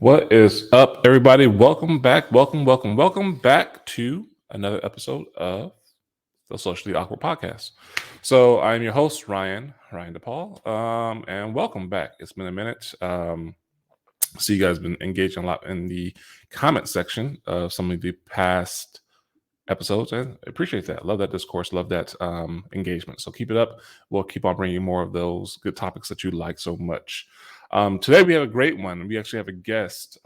What is up, everybody? Welcome back. Welcome back to another episode of the Socially Awkward Podcast. So I'm your host, Ryan DePaul, and welcome back. It's been a minute. See, you guys have been engaging a lot in the comment section of some of the past episodes, and I appreciate that. Love that discourse. Love that engagement. So keep it up. We'll keep on bringing you more of those good topics that you like so much. Today we have a great one. We actually have a guest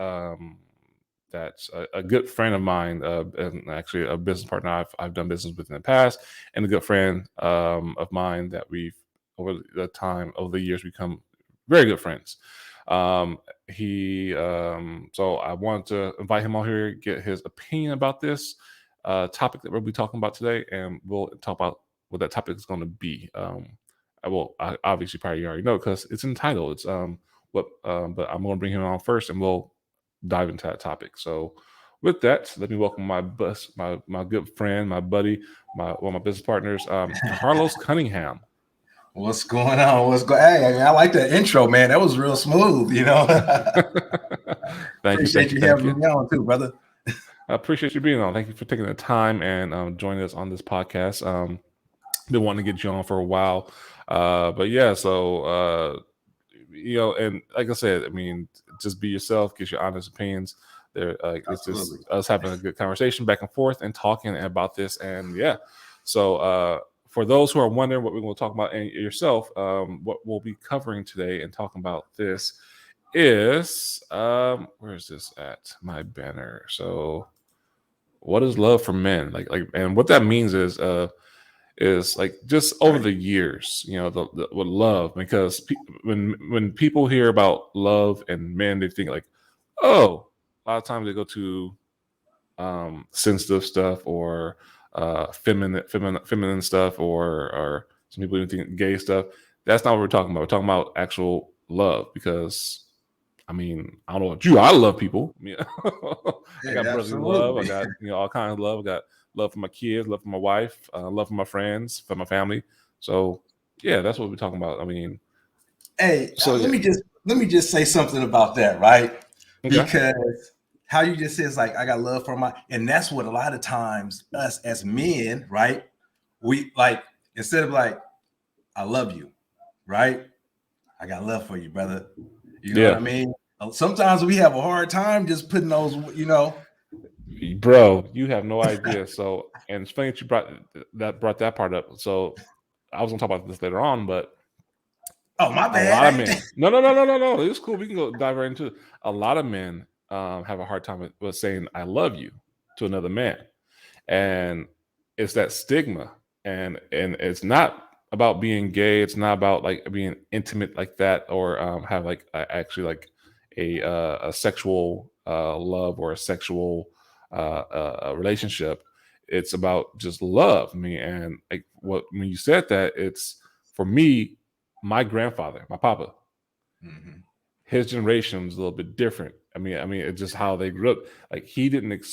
that's a good friend of mine, and actually a business partner I've done business with in the past, and a good friend of mine that we've over the years become very good friends. So I wanted to invite him on here, get his opinion about this topic that we'll be talking about today, and we'll talk about what that topic is going to be. I obviously probably already know because it's entitled. It's but I'm going to bring him on first, and we'll dive into that topic. So, with that, let me welcome my good friend, my buddy, one of my business partners, Carlos Cunningham. What's going on? Hey, I like that intro, man. That was real smooth, Appreciate you having me on too, brother. I appreciate you being on. Thank you for taking the time and joining us on this podcast. Been wanting to get you on for a while, but yeah. So and like I said, I mean, just be yourself. Get your honest opinions. It's just us having a good conversation back and forth and talking about this. And yeah, so for those who are wondering what we're going to talk about and yourself, what we'll be covering today and talking about this is where is this at? My banner. So what is love for men? And what that means is like just over the years, with love, because when people hear about love and men, they think like, oh, a lot of times they go to sensitive stuff or feminine stuff, or some people even think gay stuff. That's not what we're talking about. We're talking about actual love, because I mean, I don't know about you, I love people. I got brotherly love. I got all kinds of love. I got love for my kids, love for my wife, love for my friends, for my family. So yeah, that's what we're talking about. I mean, hey, so let me just say something about that, right? Okay. Because how you just said is like, I got love for and that's what a lot of times us as men, right? We like, instead of like, I love you, right? I got love for you, brother. You know what I mean? Sometimes we have a hard time just putting those, Bro, you have no idea. So, and it's funny that you brought that part up. So I was gonna talk about this later on, but my bad. A lot of men. No. It's cool. We can go dive right into it. A lot of men have a hard time with saying "I love you" to another man, and it's that stigma. And it's not about being gay. It's not about like being intimate like that, or have like actually like a sexual love or a sexual relationship. It's about just love. I mean, and like when you said that, it's for me. My grandfather, my papa, his generation was a little bit different. I mean, it's just how they grew up. Like he didn't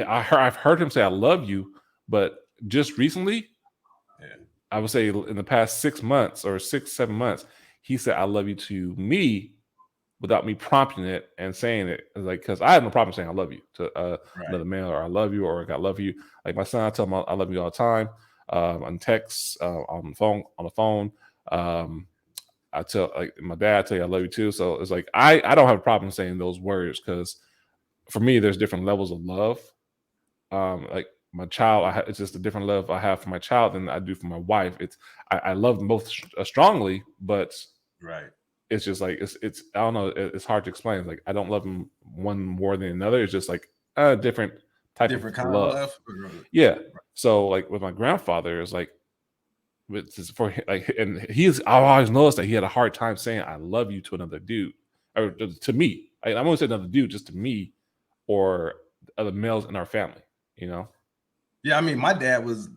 I've heard him say "I love you," but just recently, I would say in the past 6 months or 7 months, he said "I love you" to me without me prompting it and saying it. Like, because I have no problem saying "I love you" to another man, or "I love you," or "I love you." Like my son, I tell him "I love you" all the time, on text, on the phone. I tell like my dad, I tell you I love you too. So it's like I don't have a problem saying those words, because for me there's different levels of love. Like my child, it's just a different love I have for my child than I do for my wife. I love them both strongly, but it's just like it's I don't know. It's hard to explain. It's like I don't love them one more than another. It's just like a different type of kind love. of love. Yeah. So like with my grandfather, it's like for like, and I always noticed that he had a hard time saying "I love you" to another dude, or to me. I won't say another dude, just to me or other males in our family. You know. Yeah, I mean, my dad was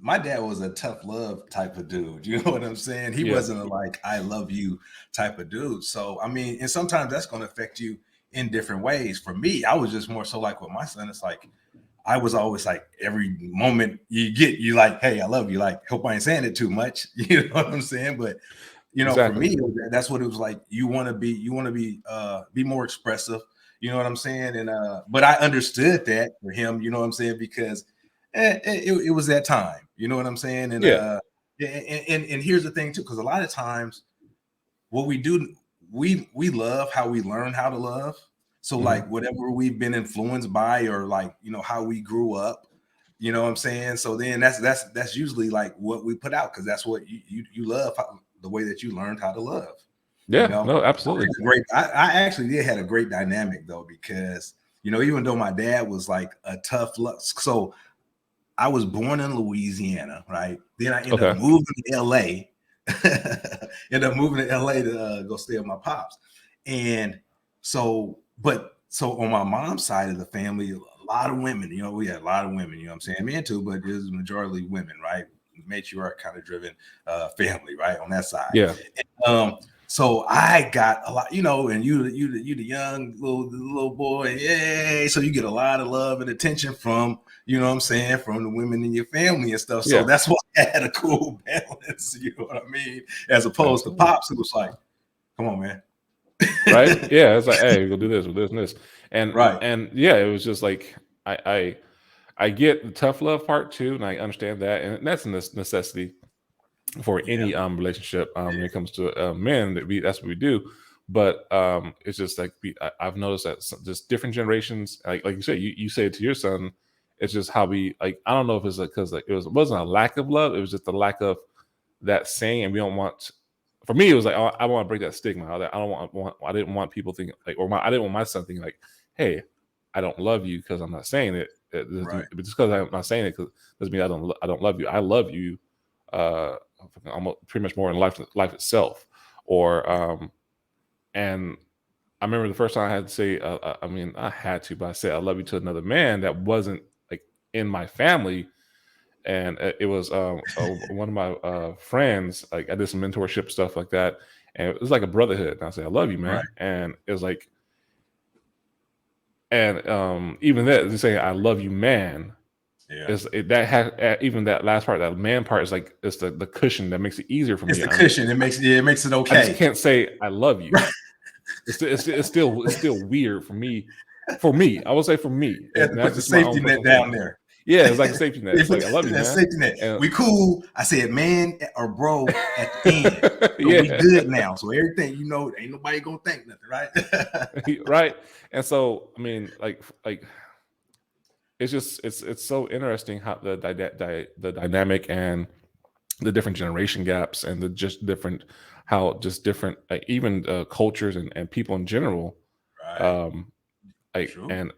a tough love type of dude. You know what I'm saying? He wasn't a like "I love you" type of dude. So I mean, and sometimes that's going to affect you in different ways. For me, I was just more so like with my son. It's like I was always like every moment you get, you like, "Hey, I love you." Like, hope I ain't saying it too much. You know what I'm saying? But you know, for me, that's what it was like. You want to be more expressive. You know what I'm saying? And but I understood that for him. You know what I'm saying? Because it was that time. You know what I'm saying? And and here's the thing too, because a lot of times what we do, we love how we learn how to love. So like whatever we've been influenced by, or like, you know, how we grew up, you know what I'm saying? So then that's usually like what we put out, because that's what you love, the way that you learned how to love. Yeah, You know, no, absolutely. I actually did had a great dynamic though, because you know, even though my dad was like a tough love, so I was born in Louisiana, right? Then I ended up moving to LA. Ended up moving to LA to go stay with my pops. And so, so on my mom's side of the family, a lot of women, you know, we had a lot of women, you know what I'm saying? Men too, but there's majority women, right? Matriarch kind of driven family, right? On that side. Yeah. And, so I got a lot, you know, and you the young little boy, yay! So you get a lot of love and attention from, you know what I'm saying, from the women in your family and stuff. So that's why I had a cool balance, you know what I mean? As opposed to pops, it was like, come on, man. Right? Yeah, it's like, hey, we'll do this, we'll do this and this. And right. And yeah, it was just like I get the tough love part too, and I understand that, and that's a necessity for any relationship when it comes to men. That's what we do. But it's just like I've noticed that just different generations, like you said, you say it to your son. It's just how we like. I don't know if it's because like, wasn't a lack of love. It was just a lack of that saying, and we don't want. For me, it was like I want to break that stigma. I don't want. I didn't want people thinking like, I didn't want my son thinking like, "Hey, I don't love you because I'm not saying it." But just because I'm not saying it doesn't mean I don't love you. I love you. Almost pretty much more in life itself. Or and I remember the first time I had to say, I mean, I had to, but I said I love you to another man that wasn't like in my family. And it was one of my friends. Like I did some mentorship stuff like that, and it was like a brotherhood. And I said, "I love you, man." And it was like, and even that, saying "I love you, man." Is that has even that last part, that man part, is like it's the cushion that makes it easier for me. It's the cushion. It makes it okay. I just can't say I love you. It's still weird for me. For me, I will say for me. You have to put the safety net down there. Yeah, it's like a safety net. It's like, I love you, man. Safety net. And we cool. I said man or bro at the end. So we good now. So everything, you know, ain't nobody gonna think nothing, right? Right. And so, I mean, like it's just it's so interesting how the dynamic and the different generation gaps and the just different even cultures and people in general. And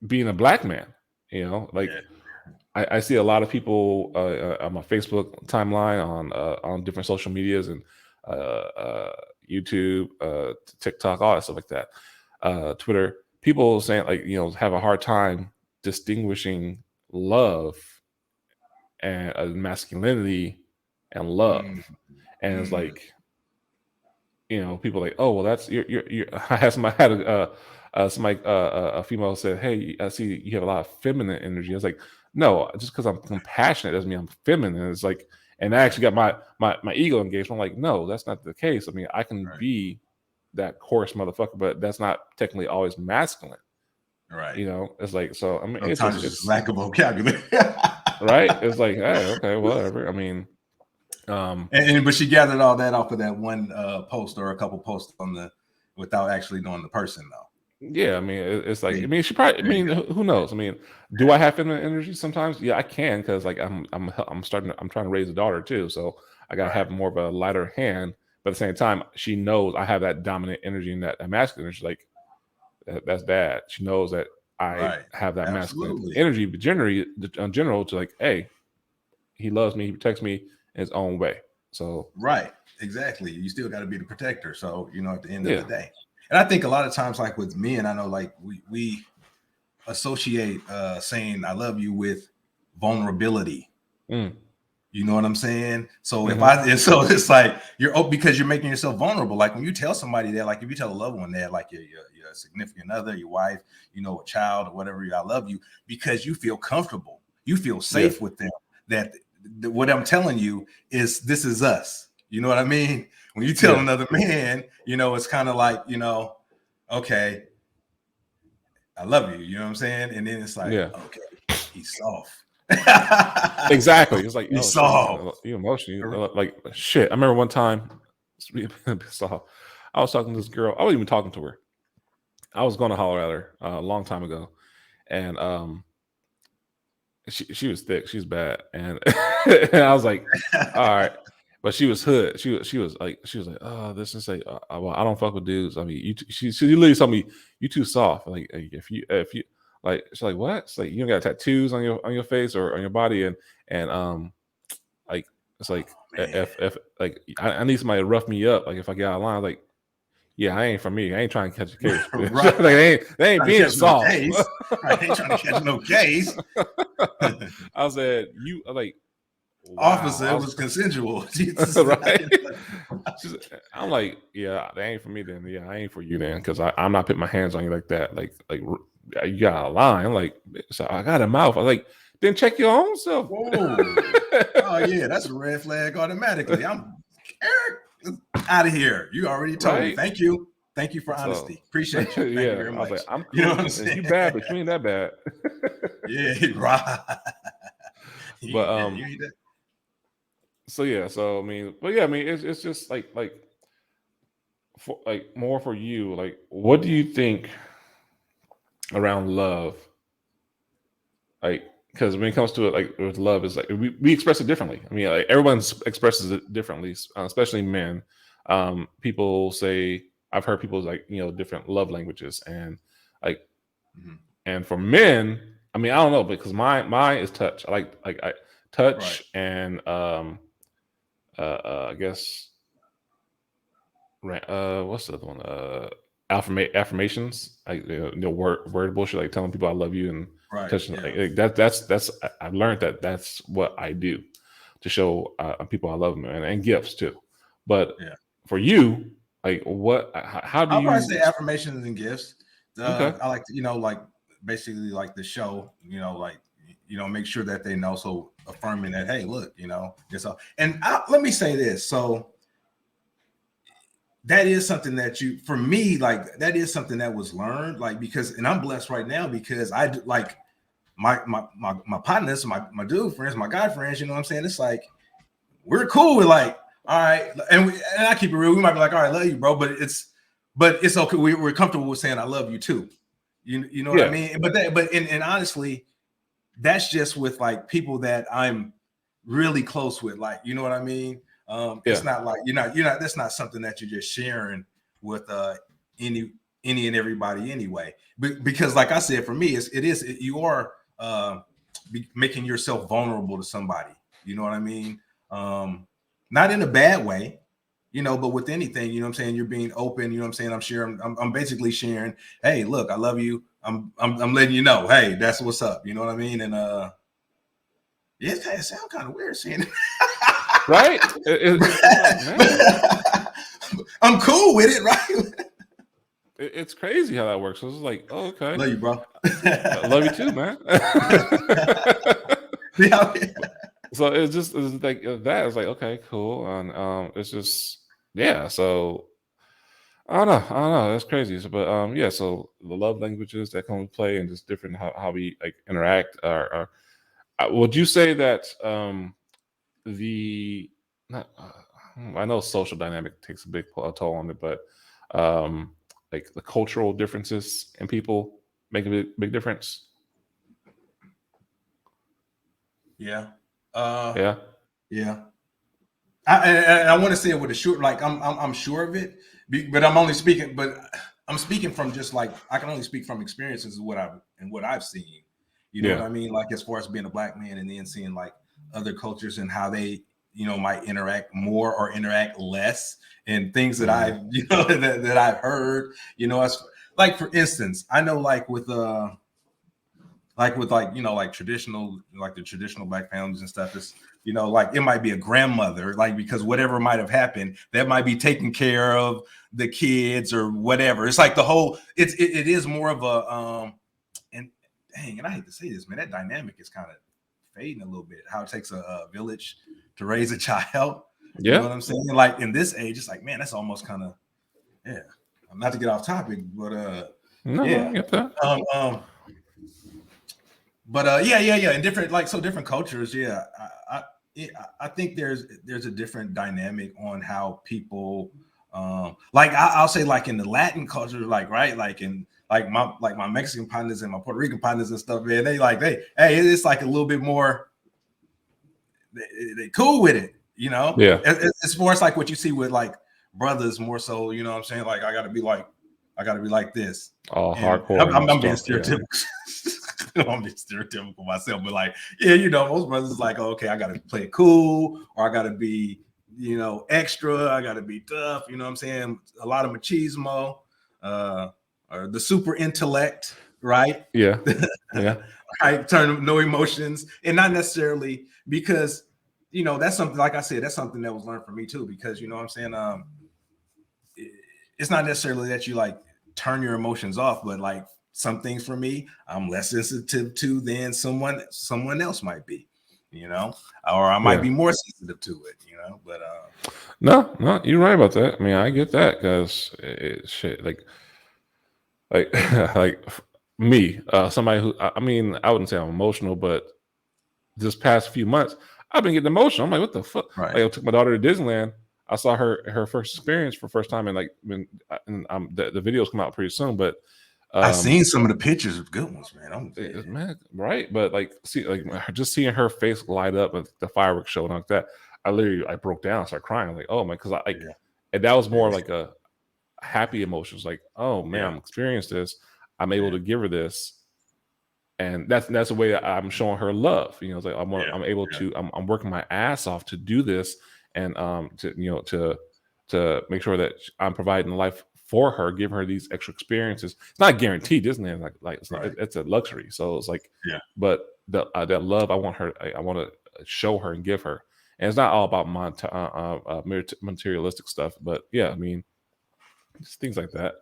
being a black man, you know, like I see a lot of people on my Facebook timeline, on different social medias and YouTube, TikTok, all that stuff like that, Twitter. People saying like, you know, have a hard time distinguishing love and masculinity and love, and it's like, you know, people like, oh well, that's you're I had a female said, hey, I see you have a lot of feminine energy. I was like, no, just because I'm compassionate doesn't mean I'm feminine. It's like, and I actually got my ego engaged. I'm like, no, that's not the case. I mean, I can be that coarse motherfucker, but that's not technically always masculine. Right. You know, it's like, so I mean, sometimes it's lack of vocabulary. Right. It's like, hey, okay, whatever. I mean, but she gathered all that off of that one post or a couple posts on without actually knowing the person though. Yeah, I mean, it's like, I mean, she probably, I mean, who knows? I mean, do I have feminine energy sometimes? Yeah, I can, because like I'm trying to raise a daughter too, so I gotta have more of a lighter hand. But at the same time, she knows I have that dominant energy and that masculine energy. Like that's dad. She knows that I have that masculine energy, but generally, in general, to like, hey, he loves me, he protects me, its own way. So right, exactly. You still got to be the protector. So at the end of yeah. the day, and I think a lot of times, like with me, and I know, like we associate saying "I love you" with vulnerability. You know what I'm saying? So so it's like because you're making yourself vulnerable. Like when you tell somebody that, like if you tell a loved one that, like your significant other, your wife, a child or whatever, I love you, because you feel comfortable, you feel safe with them. That what I'm telling you is this is us. You know what I mean? When you tell another man, it's kind of like, okay, I love you. You know what I'm saying? And then it's like, okay, he's soft. Exactly. It's like, he's soft. soft. You emotional. Like shit. I remember one time pissed off. I was talking to this girl. I wasn't even talking to her. I was going to holler at her a long time ago, and she was thick. She was bad, and, and I was like, all right. But she was hood. She was like, oh, this and say, well, I don't fuck with dudes. I mean, she literally told me, you too soft. Like if you like, she's like, what? It's like, you don't got tattoos on your face or on your body, and like it's like, if like I need somebody to rough me up. Like if I get out of line, like, yeah, I ain't for me. I ain't trying to catch a case. Right. Like, they ain't being soft. No right. They ain't trying to catch no case. I said, you like, wow. Officer, it was consensual. Right? I'm like, yeah, that ain't for me then. Yeah, I ain't for you then, because I'm not putting my hands on you like that. Like you got a line. I'm like, so I got a mouth. I was like, then check your own self. Whoa. Oh yeah, that's a red flag automatically. I'm out of here. You already told me. Thank you. Thank you for honesty. Appreciate you. Thank you very much. I was like, I'm cool. What I'm saying? You bad, but you ain't that bad. Yeah, right. But so yeah, so I mean, it's just like for like more for you. Like, what do you think around love? Like, because when it comes to it, like with love, is like we express it differently. I mean, like everyone expresses it differently, especially men. People say, I've heard people like different love languages, and like, and for men, I mean, I don't know, because mine is touch. I like touch, right. And I guess what's the other one? Affirmations, like word bullshit, like telling people I love you and touching. Like, that's I've learned that's what I do to show people I love them, and gifts too. But for you, like what? How do I'll you? probably say affirmations and gifts. Okay. I like to like basically like the show, like make sure that they know. So affirming that, hey, look, it's all. And let me say this. So that is something that for me, like that is something that was learned, like and I'm blessed right now because I do, like my partners, my dude friends, my guy friends, you know what I'm saying? It's like we're cool with like, all right, and I keep it real. We might be like, all right, love you, bro, but it's okay. We're comfortable with saying I love you too. You know what I mean? But honestly, that's just with like people that I'm really close with, like, you know what I mean? It's not like you're not that's not something that you're just sharing with any and everybody anyway. Because like I said, for me, you are making yourself vulnerable to somebody. You know what I mean? Not in a bad way, but with anything, you know what I'm saying? You're being open, you know what I'm saying? I'm sharing, I'm basically sharing, hey, look, I love you. I'm letting you know, hey, that's what's up. You know what I mean? And yeah, it sounds kind of weird saying it. Right? I'm cool with it, right? It's crazy how that works. So it's like, oh, okay. Love you, bro. I love you too, man. Yeah. So it's like that. It's like, okay, cool. And it's just, yeah. So I don't know. That's crazy. So, but yeah. So the love languages that come into play, and just different how we like interact. Would you say that I know social dynamic takes a big toll on it, but like the cultural differences in people make a big difference? Yeah. Yeah. I want to say it with a short, like I'm sure of it, but I'm speaking from just like I can only speak from experiences of what I've seen. You know what I mean? Like as far as being a black man and then seeing like other cultures and how they might interact more or interact less, and things that I've that I've heard, as like, for instance, I know like with like traditional, like the traditional Black families and stuff, is like it might be a grandmother, like, because whatever might have happened, that might be taking care of the kids or whatever. It's like the whole, it is more of a and dang, and I hate to say this, man, that dynamic is kind of fading a little bit. How it takes a village to raise a child. You know what I'm saying? Like in this age, it's like, man, that's almost kind of, yeah. Not to get off topic, but I get that. Yeah. In different cultures, yeah. I think there's a different dynamic on how people, like I'll say, like in the Latin culture, like, right, like in like my Mexican partners and my Puerto Rican partners and stuff, man, hey, it's like a little bit more, they cool with it, Yeah. As far as like what you see with like brothers more so, what I'm saying, like I gotta be like this. All hardcore. I'm being stereotypical. I'm being stereotypical myself, but like, most brothers is like, oh, okay, I gotta play it cool, or I gotta be, extra, I gotta be tough, what I'm saying? A lot of machismo, or the super intellect, right? Yeah. Right, turn no emotions, and not necessarily because, that's something, like I said, that's something that was learned from me too, because what I'm saying, it's not necessarily that you like turn your emotions off, but like some things for me, I'm less sensitive to than someone else might be, or I might be more sensitive to it, but no, you're right about that. I mean, I get that, because shit, like like me, somebody who, I mean, I wouldn't say I'm emotional, but this past few months, I've been getting emotional. I'm like, what the fuck? Right. Like, I took my daughter to Disneyland. I saw her first experience for first time, and like the videos come out pretty soon. But I've seen some of the pictures of good ones, man. Man, right? But like, just seeing her face light up at the fireworks show and like that, I broke down, started crying. Like, oh my, because and that was more like a happy emotions. Like, oh man, I'm experiencing this. I'm able to give her this. And that's the way I'm showing her love. It's like I'm able to. I'm working my ass off to do this, and to make sure that I'm providing life for her, give her these extra experiences. It's not guaranteed, isn't it? Like it's not. It's a luxury. So it's like, but that love, I want to show her and give her. And it's not all about materialistic stuff, but yeah, I mean, just things like that.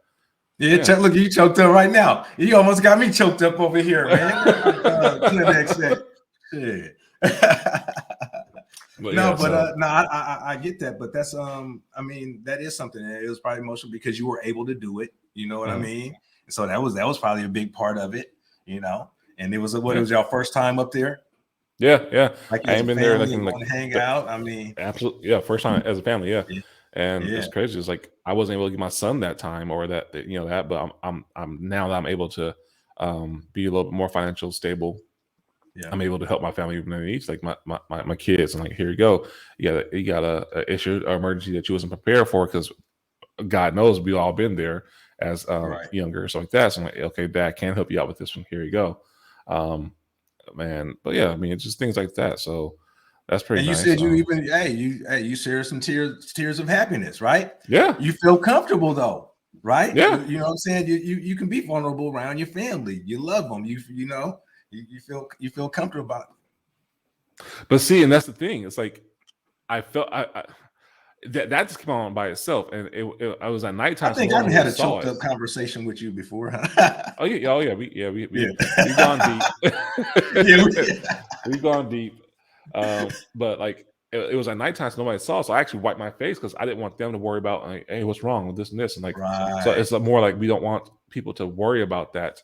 Yeah, look, you choked up right now. You almost got me choked up over here, man. Yeah. I get that, but that's I mean, that is something that it was probably emotional because you were able to do it. You know what I mean? So that was probably a big part of it. And it was it was your first time up there? Yeah. Like, I ain't been there. Like, hang out. I mean, absolutely, yeah. First time as a family, yeah. And it's crazy. It's like I wasn't able to get my son that time, or that but I'm now that I'm able to be a little bit more financially stable. Yeah. I'm able to help my family with their needs, like my kids. And like, here you go, you got a issue or emergency that you wasn't prepared for, because God knows we all been there as younger, so like that. So I'm like, okay, Dad, can't help you out with this one. Here you go, man. But yeah, I mean, it's just things like that. So that's pretty. And you nice. said you even you shared some tears of happiness, right? Yeah. You feel comfortable though, right? Yeah. You know what I'm saying? You can be vulnerable around your family. You love them. You feel comfortable about it. But see, and that's the thing. It's like I felt that just came on by itself, and I was at nighttime. I think I've had a choked up conversation with you before. Oh yeah, we've gone deep. We've gone deep. But like it was at nighttime, so nobody saw. So I actually wiped my face because I didn't want them to worry about, like, hey, what's wrong with this and this, and like, so it's more like we don't want people to worry about that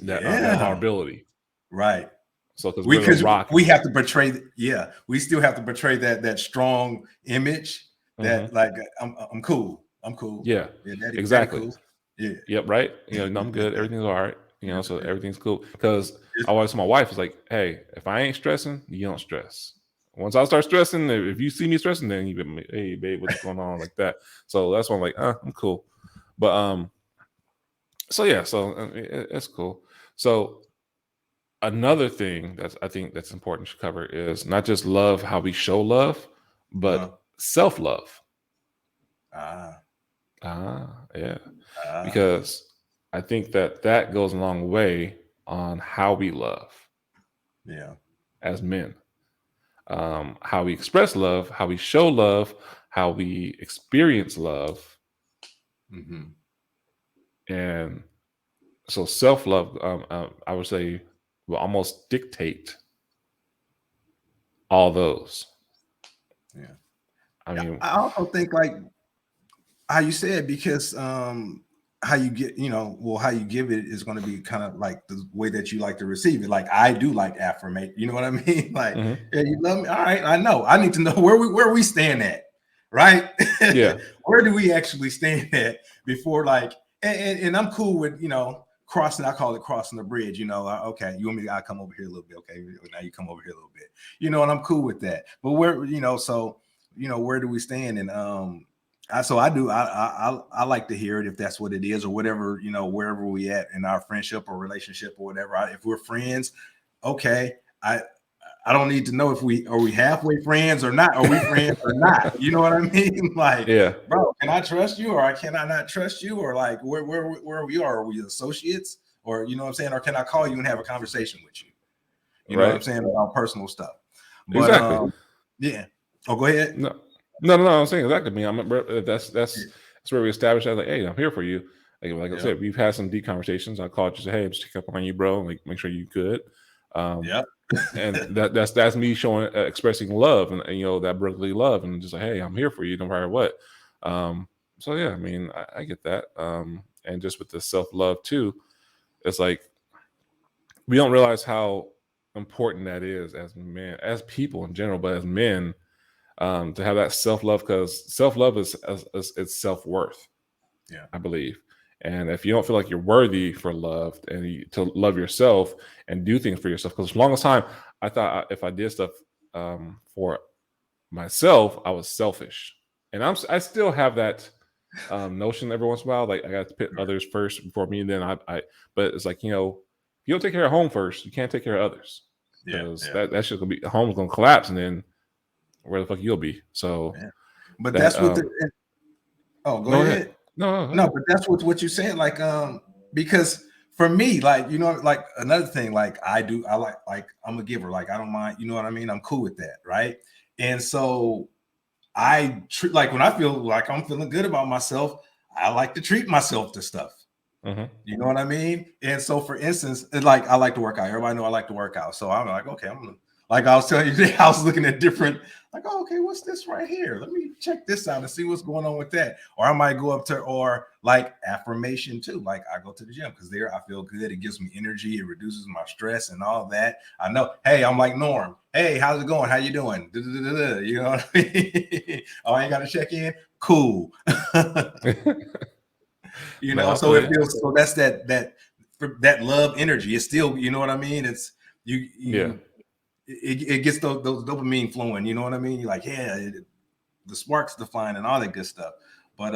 vulnerability, right? So because we have to portray, we still have to portray that strong image that like I'm cool, yeah, daddy, exactly, cool. Yeah, yep, right. I'm good, everything's all right. So everything's cool, because I always tell my wife, is like, hey, if I ain't stressing, you don't stress. Once I start stressing, if you see me stressing, then you be, hey babe, what's going on, like that. So that's why I'm like, I'm cool. But so yeah, so it's cool. So another thing I think that's important to cover is not just love, how we show love, but self-love. Yeah. Because I think that goes a long way on how we love. Yeah. As men. How we express love, how we show love, how we experience love. Mm-hmm. And so self-love, I would say, will almost dictate all those. Yeah. I mean, I also think like how you said, because how you get, how you give it is going to be kind of like the way that you like to receive it. Like I do like affirmate, you know what I mean? Like, yeah, you love me. All right, I know. I need to know where we stand at, right? Yeah. Where do we actually stand at before like, and I'm cool with, crossing, I call it crossing the bridge, okay, you want me to I come over here a little bit. Okay. Now you come over here a little bit, and I'm cool with that. But where, where do we stand? And, I like to hear it if that's what it is, or whatever, wherever we at in our friendship or relationship or whatever. If we're friends, okay, I don't need to know if we halfway friends or not. Are we friends or not? You know what I mean? Like, yeah, bro, can I trust you or can I not trust you? Or like where we are we associates? Or you know what I'm saying? Or can I call you and have a conversation with you? You know what I'm saying, about personal stuff. But exactly. yeah. Oh, go ahead. No. I'm saying exactly. I mean, that's where we established that. Like, hey, I'm here for you. Like I said, we've had some deep conversations. I called you, say, hey, I'm just checking up on you, bro. Like, make sure you're good. And that's me showing, expressing love, and that brotherly love, and just like, hey, I'm here for you, no matter what. So yeah, I mean, I get that. And just with the self-love too, it's like we don't realize how important that is as men, as people in general, but as men. To have that self-love, because self-love is it's self-worth. Yeah, I believe. And if you don't feel like you're worthy for love and to love yourself and do things for yourself, because for the longest time I thought if I did stuff for myself, I was selfish, and I still have that notion every once in a while. Like I got to put others first before me, and then I. But it's like, if you don't take care of home first, you can't take care of others, because that shit gonna be, home's gonna collapse, and then where the fuck you'll be. So, but that's what go ahead. No, but that's what you're saying. Like, because for me, like, like another thing, like I like I'm a giver. Like I don't mind, you know what I mean? I'm cool with that, right? And so I treat, like when I feel like I'm feeling good about myself, I like to treat myself to stuff. You know what I mean? And so, for instance, like I like to work out. Everybody know I like to work out. So I'm like, okay, I'm gonna, like I was telling you, I was looking at different, like, oh, okay, what's this right here? Let me check this out and see what's going on with that. Or I might go up to, or like affirmation too. Like I go to the gym because there I feel good. It gives me energy. It reduces my stress and all that. I know, hey, I'm like Norm. Hey, how's it going? How you doing? You know what I mean? Oh, I ain't got to check in. Cool. So it feels, so that's that love energy. It's still, you know what I mean? It's it gets those dopamine flowing, you know what I mean? You're like, the sparks the flying and all that good stuff. But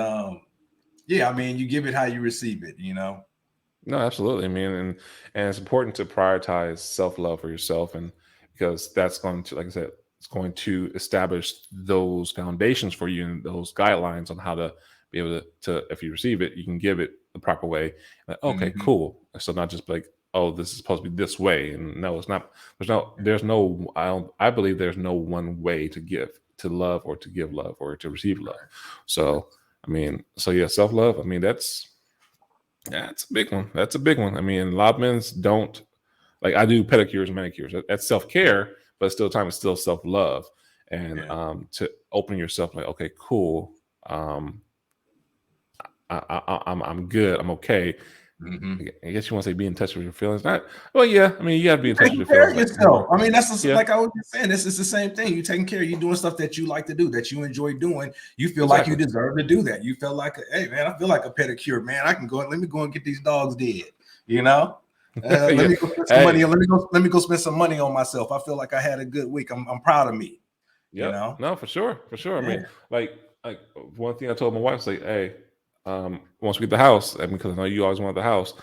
yeah, I mean, you give it how you receive it, No, absolutely. I mean, and it's important to prioritize self-love for yourself, and because that's going to, like I said, it's going to establish those foundations for you and those guidelines on how to be able to if you receive it, you can give it the proper way. Like, okay, cool. So not just like, oh, this is supposed to be this way, and no, it's not. There's no. I believe there's no one way to give, to love, or to give love, or to receive love. So I mean, yeah, self-love. I mean, that's a big one. That's a big one. I mean, a lot of men don't, like, I do pedicures and manicures. That's self-care, but still time is still self-love. And to open yourself, like, okay, cool. I'm good. I'm okay. I guess you want to say be in touch with your feelings. Well, yeah. I mean, you got to be in touch with your feelings. Yourself. I mean, that's like I was just saying. This is the same thing. You taking care. You doing stuff that you like to do, that you enjoy doing. You feel like you deserve to do that. You feel like, hey man, I feel like a pedicure, man. I can go. Let me go and get these dogs dead. Let me go spend some money. Let me go spend some money on myself. I feel like I had a good week. I'm proud of me. Yeah. No, for sure. I mean, like one thing I told my wife was like, hey, once we get the house, and because I know you always want the house,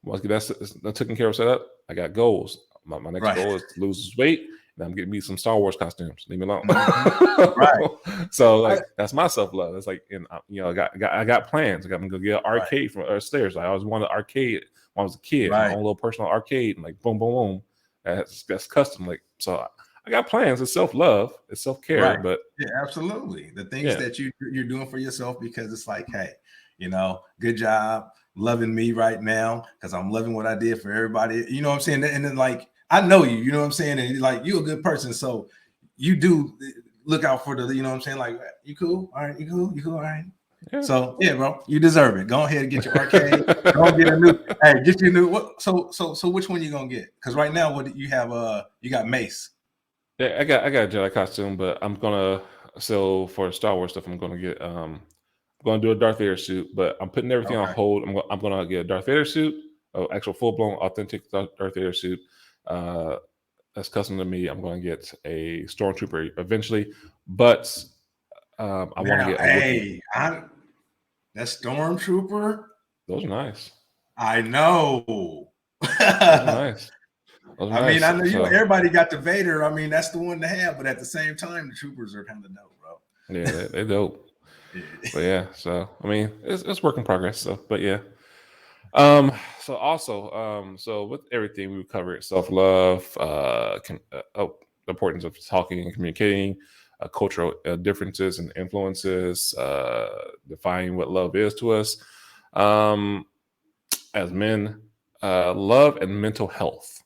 Once I get that taken care of, set up, I got goals. My next Right. goal is to lose weight, and I'm getting me some Star Wars costumes. Leave me alone. Right. So like that's my self love. It's like, and I got plans. I got to go get an Right. arcade from upstairs. I always wanted an arcade when I was a kid. My Right. own little personal arcade, and like boom, boom, boom. That's custom. Like so, I got plans. It's self love. It's self care. Right. But Yeah, absolutely. The things that you're doing for yourself, because it's like, hey, good job loving me right now, because I'm loving what I did for everybody. You know what I'm saying? And then like, I know you, you know what I'm saying? And like, you're a good person. So you do look out for the, you know what I'm saying? Like, you cool? All right, you cool? You cool? All right. Yeah. So yeah, bro, you deserve it. Go ahead and get your arcade. Go get a new. Hey, get your new. What? So which one you gonna get? Because right now, what you have? You got Mace. Yeah, I got a Jedi costume, but I'm gonna for Star Wars stuff. I'm gonna get going to do a Darth Vader suit, but I'm putting everything on hold. I'm going to get a Darth Vader suit, an actual full blown authentic Darth Vader suit. That's custom to me. I'm going to get a Stormtrooper eventually, but I want to get a Wookiee. That Stormtrooper. Those are nice. I know. Those are nice. I mean, I know everybody got the Vader. I mean, that's the one to have, but at the same time, the troopers are kind of dope, bro. Yeah, they're dope. But yeah, so I mean, it's work in progress. So, but yeah. So also, so with everything we've covered, self-love, the importance of talking and communicating, cultural differences and influences, defining what love is to us, as men, love and mental health.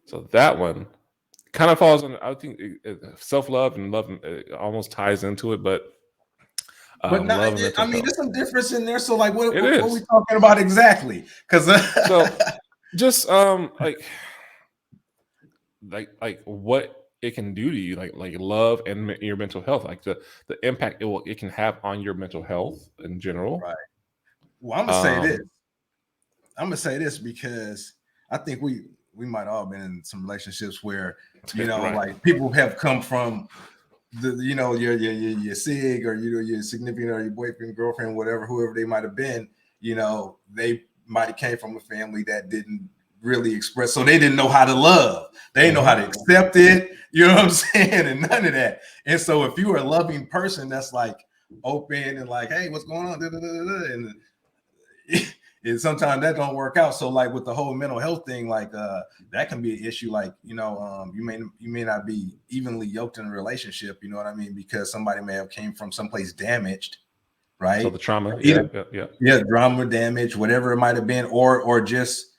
So that one kind of falls under, I think, self-love and love almost ties into it, but not, I mean, there's some difference in there. So, like, what are we talking about exactly? Because so, just like what it can do to you, like love and your mental health, like the impact it can have on your mental health in general. Right. Well, I'm gonna say this because I think we might all been in some relationships where right. Like people have come from your SIG or your significant or your boyfriend, girlfriend, whatever, whoever they might have been, they might have came from a family that didn't really express, so they didn't know how to love. They didn't know how to accept it. You know what I'm saying? And none of that. And so if you are a loving person that's like open and like, hey, what's going on? And sometimes that don't work out. So like with the whole mental health thing, like that can be an issue. Like, you may not be evenly yoked in a relationship, you know what I mean? Because somebody may have came from someplace damaged, right? So the trauma, drama, damage, whatever it might have been, or just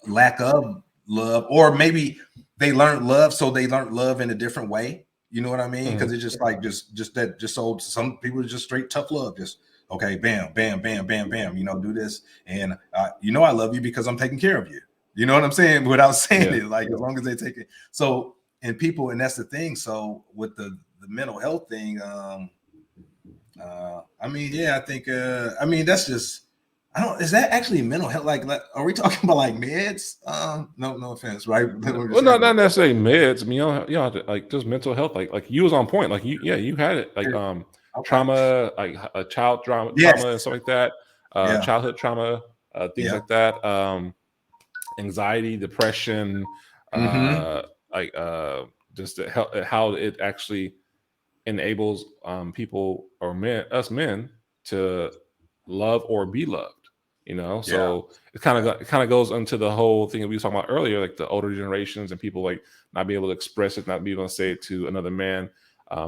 lack of love, or maybe they learned love, so they learned love in a different way. You know what I mean? Because it's just like so some people just straight tough love, just okay, bam, bam, bam, bam, bam, do this. And I love you because I'm taking care of you. You know what I'm saying? Without saying it, like as long as they take it. So, and that's the thing. So with the mental health thing, I mean, I think, that's just, is that actually mental health? Like, are we talking about like meds? No offense, right? Well, not necessarily meds. I mean, you know, like just mental health. Like you was on point. Like you had it. Like trauma, like a child trauma and stuff like that. Childhood trauma, things like that. Anxiety, depression, like just how it actually enables people or us men to love or be loved. So it kind of goes into the whole thing that we were talking about earlier, like the older generations and people like not be able to express it, not be able to say it to another man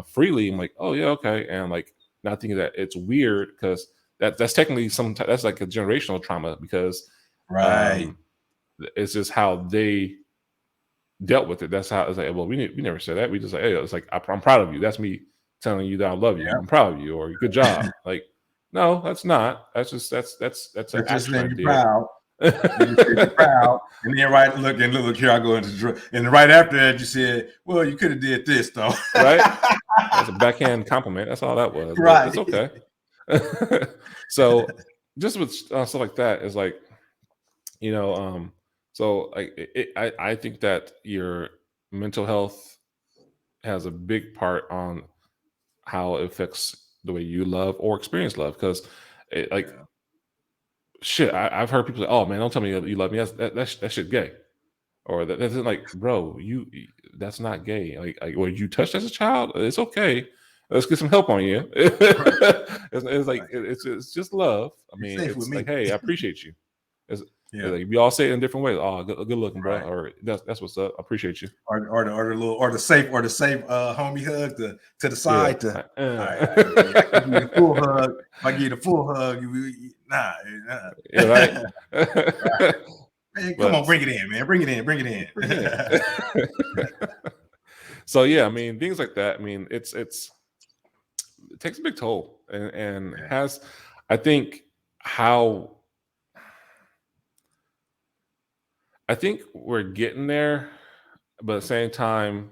freely. I'm like, oh yeah, okay, and like not thinking that it's weird because that's technically that's like a generational trauma because it's just how they dealt with it. That's how it's like. Well, we never said that. We just like, hey, it's like I'm proud of you. That's me telling you that I love you. I'm proud of you, or good job. Like, no, that's not. That's just that's an action right there. Proud. You're proud. And then look here I go into and right after that you said, well, you could have did this though. Right? That's a backhand compliment. That's all that was. Right. It's okay. So just with stuff like that is like, so like I think that your mental health has a big part on how it affects the way you love or experience love, because shit, I've heard people say, "Oh man, don't tell me you love me. That shit gay," or that's like, bro, that's not gay. Like, were you touched as a child? It's okay. Let's get some help on you. It's like it's just love. I mean, it's like, hey, I appreciate you. It's like, we all say it in different ways. Oh, good looking, bro. Or that's what's up. I appreciate you. Or the safe homie hug to the side. Yeah. I give you the full hug. If I give you the full hug, nah. Yeah, right. Man, come on, bring it in, man. Bring it in. So yeah, I mean, things like that. I mean, it takes a big toll, and has, I think we're getting there, but at the same time,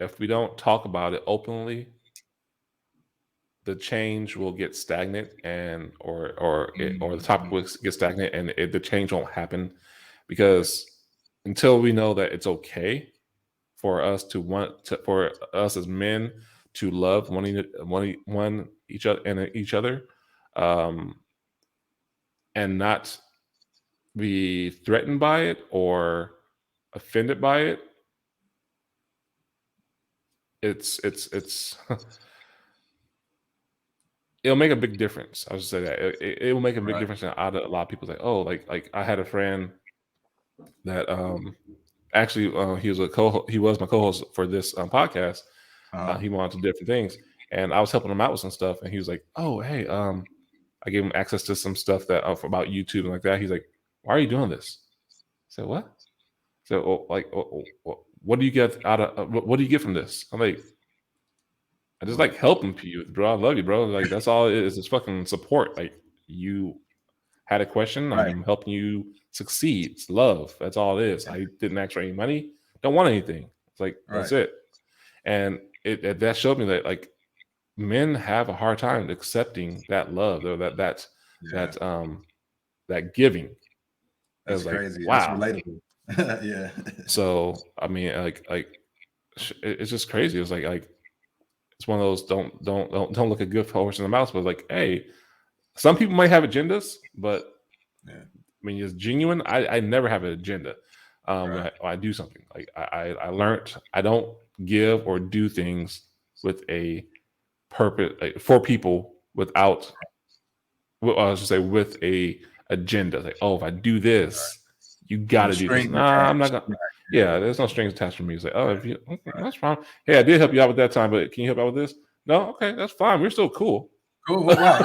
if we don't talk about it openly, the change will get stagnant, and or the topic will get stagnant, and the change won't happen, because until we know that it's okay for us for us as men to love each other, and not be threatened by it or offended by it, it's it'll make a big difference. I would say that it will make a big difference out of a lot of people. Like, oh, like I had a friend that actually he was my co-host for this podcast. He wanted to do different things, and I was helping him out with some stuff, and he was like, oh, hey, I gave him access to some stuff that about YouTube and like that. He's like, why are you doing this? I said, what? So what do you get out of what do you get from this? I'm like, I just like helping you, bro. I love you, bro. Like, that's all it is. It's fucking support. Like, you had a question, I'm helping you succeed. It's love. That's all it is. I didn't ask for any money. Don't want anything. It's like, that's it. And that showed me that, like, men have a hard time accepting that love, or that giving. That's crazy. Wow. That's relatable. Yeah. So I mean, like it's just crazy. It's like it's one of those don't look a good horse in the mouth, but like, hey, some people might have agendas, but I mean, it's genuine. I never have an agenda when I do something. Like, I learned I don't give or do things with a purpose, like, for people without, I should say, with a agenda. Like, oh, if I do this, you got to do this. Nah, I'm not gonna. Yeah, there's no strings attached for me. It's like, oh, if you, that's fine. Hey, I did help you out with that time, but can you help out with this? No, okay, that's fine. We're still cool. Cool. Wow.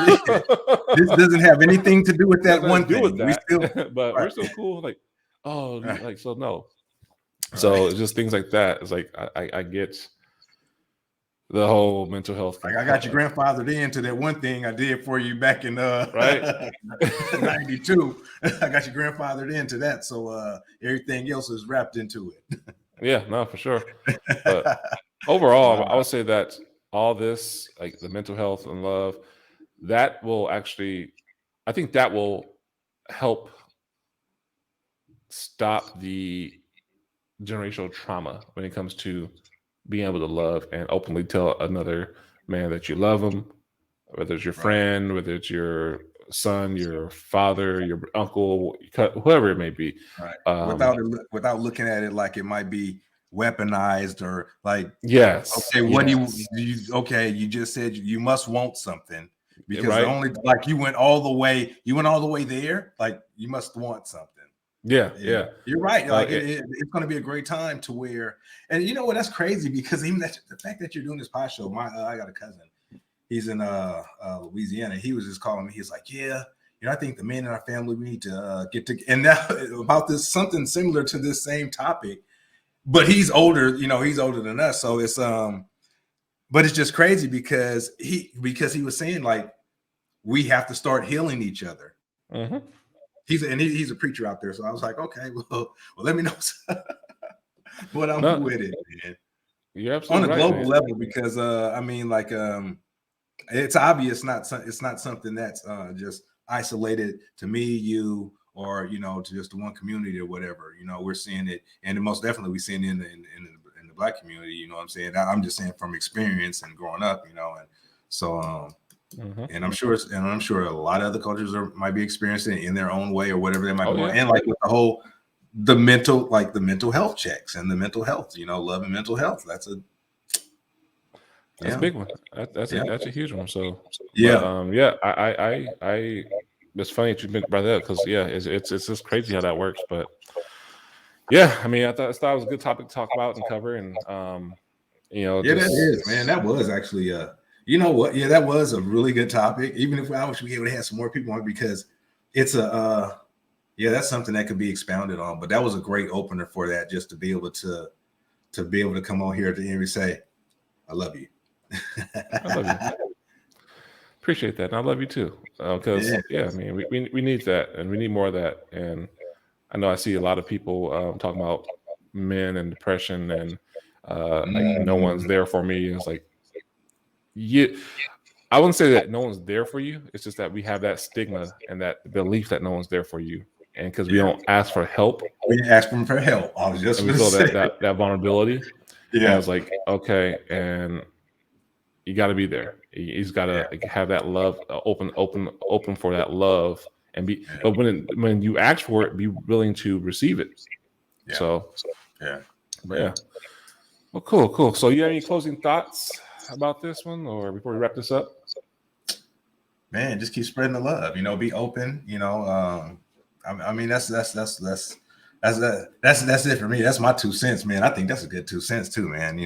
This doesn't have anything to do with that one thing. With that. But we're still cool. Like, oh, like, so no. So it's just things like that. It's like I get the whole mental health thing. Like, I got your grandfathered into that one thing I did for you back in 92. I got your grandfathered into that, so everything else is wrapped into it. Yeah, no, for sure. But overall, I would say that all this, like the mental health and love, that will actually, I think that will help stop the generational trauma when it comes to being able to love and openly tell another man that you love him, whether it's your friend, whether it's your son, your father, your uncle, whoever it may be. Without looking at it like it might be weaponized, or like, yes, okay, what do you just said you must want something, because only, like, you went all the way there, like, you must want something. Yeah, you're right. Like, it's going to be a great time to where, and you know what, that's crazy, because even the fact that you're doing this pod show, I got a cousin, he's in Louisiana. He was just calling me. He's like, yeah, I think the men in our family, we need to get to, and now about this, something similar to this same topic, but he's older, he's older than us. So it's, but it's just crazy because he was saying, like, we have to start healing each other. Mm-hmm. He's a preacher out there. So I was like, okay, well, let me know what I'm with it, man. You're absolutely on a global level, because I mean, like, it's obvious, it's not something that's just isolated to me, you, or to just one community or whatever. We're seeing it, and most definitely we seeing it in the Black community. You know what I'm saying? I'm just saying from experience and growing up. And so And I'm sure a lot of other cultures might be experiencing it in their own way or whatever they might be going. And like with the mental health checks and the mental health, love and mental health. That's a big one. That's a huge one. So I it's funny that you brought that up because it's just crazy how that works. But yeah, I mean, I thought it was a good topic to talk about and cover, and that is, man. That was actually you know what? Yeah, that was a really good topic. Even if I wish we would have some more people on, because it's that's something that could be expounded on. But that was a great opener for that, just to be able to come on here at the end and say, "I love you." I love you. Appreciate that, and I love you too. Because I mean, we need that, and we need more of that. And I know I see a lot of people talking about men and depression, and like no one's there for me. It's like, I wouldn't say that no one's there for you. It's just that we have that stigma and that belief that no one's there for you, and because we don't ask for help, we ask them for help. I was just and we feel that vulnerability. Yeah, I was like, okay, and you got to be there. He's got to have that love, open for that love, and be. But when you ask for it, be willing to receive it. Yeah. So, Well, cool. So, you have any closing thoughts about this one, or before we wrap this up? Man, just keep spreading the love. Be open. I mean, that's it for me. That's my 2 cents, man. I think that's a good 2 cents too, man.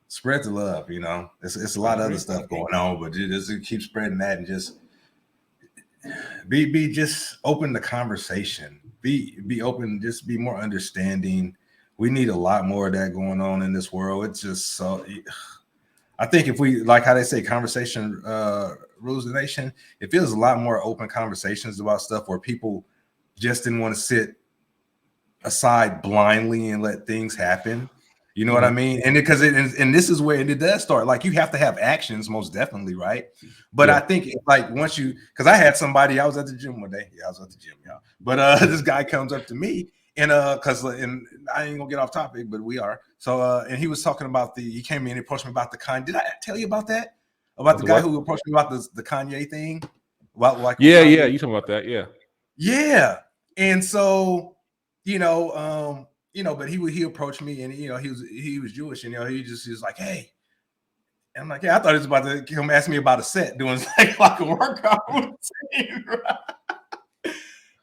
Spread the love. It's a lot of other stuff going on, but just keep spreading that, and just be just open to conversation. Be open. Just be more understanding. We need a lot more of that going on in this world. It's just so. I think if we, like how they say, conversation rules the nation. It feels a lot more open conversations about stuff where people just didn't want to sit aside blindly and let things happen. You know what I mean? And because and this is where it does start. Like, you have to have actions, most definitely, right? But I think like once you, because I had somebody, I was at the gym one day. Yeah, I was at the gym, y'all. But this guy comes up to me, and and I ain't gonna get off topic, but we are. So and he was talking about he came in and approached me about the Kanye. Did I tell you about that? About the guy who approached me about the Kanye thing? About like you talking about that? Yeah. And so but he approached me, and he was Jewish, and he was like, hey. And I'm like, yeah, I thought he was about to come ask me about a set, doing like a workout routine, right?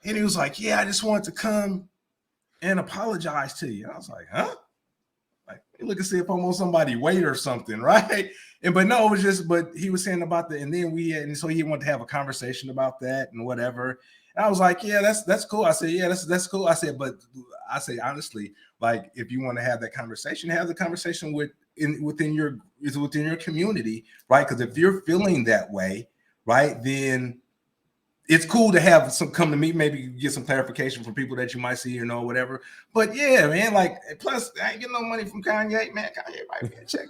And he was like, yeah, I just wanted to come and apologize to you. And I was like, huh? Like, look and see if I'm on somebody's weight or something, right? But no, it was just, but he was saying about and then so he wanted to have a conversation about that and whatever. And I was like, yeah, that's cool. I said, yeah, that's cool. I said, but I say honestly, like, if you want to have that conversation, have the conversation within your community, right? Because if you're feeling that way, right, then it's cool to have some come to me, maybe get some clarification from people that you might see, whatever. But yeah, man, like, plus I ain't getting no money from Kanye, man. Kanye might be a check.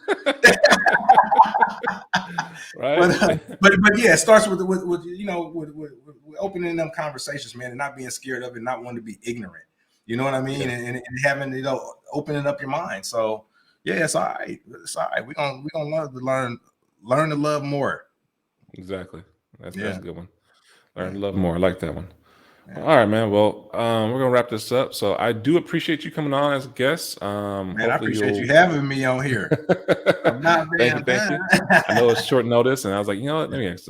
Right. But yeah, it starts with opening them conversations, man, and not being scared of it, not wanting to be ignorant. You know what I mean? Yeah. And having, opening up your mind. So yeah, it's all right. It's all right. We're gonna love to learn to love more. Exactly. That's a good one. Learn to love more. I like that one. Yeah. All right, man. Well, we're gonna wrap this up. So I do appreciate you coming on as a guest. Man, I appreciate you having me on here. I'm not thank you. I know it's short notice, and I was like, let me ask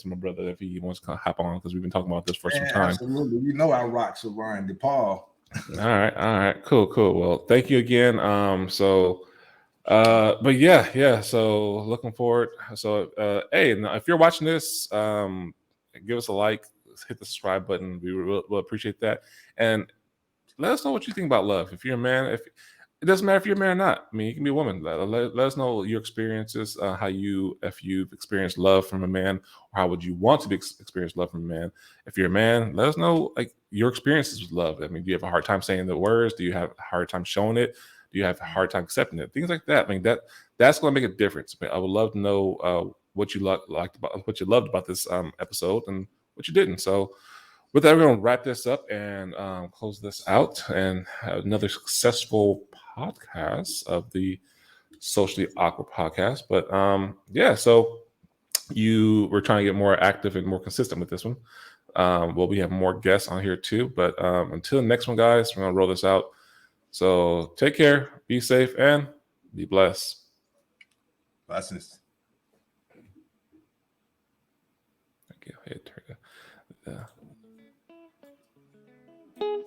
my brother if he wants to hop on, because we've been talking about this for some time. Absolutely. I rock with Ryan DePaul. All right. Cool. Well, thank you again. But yeah. So looking forward. So hey, if you're watching this, give us a like, hit the subscribe button. We will appreciate that. And let us know what you think about love. If you're a man, it doesn't matter if you're a man or not. I mean, you can be a woman. Let us know your experiences, if you've experienced love from a man, or how would you want to experience love from a man. If you're a man, let us know like your experiences with love. I mean, do you have a hard time saying the words? Do you have a hard time showing it? Do you have a hard time accepting it? Things like that. I mean, that's going to make a difference. I would love to know what you loved about this episode and what you didn't. So with that, we're going to wrap this up and close this out, and have another successful podcast of the Socially Awkward Podcast. But so we're trying to get more active and more consistent with this one. We have more guests on here too. But until the next one, guys, we're gonna roll this out. So take care, be safe, and be blessed. Blessings. Thank you.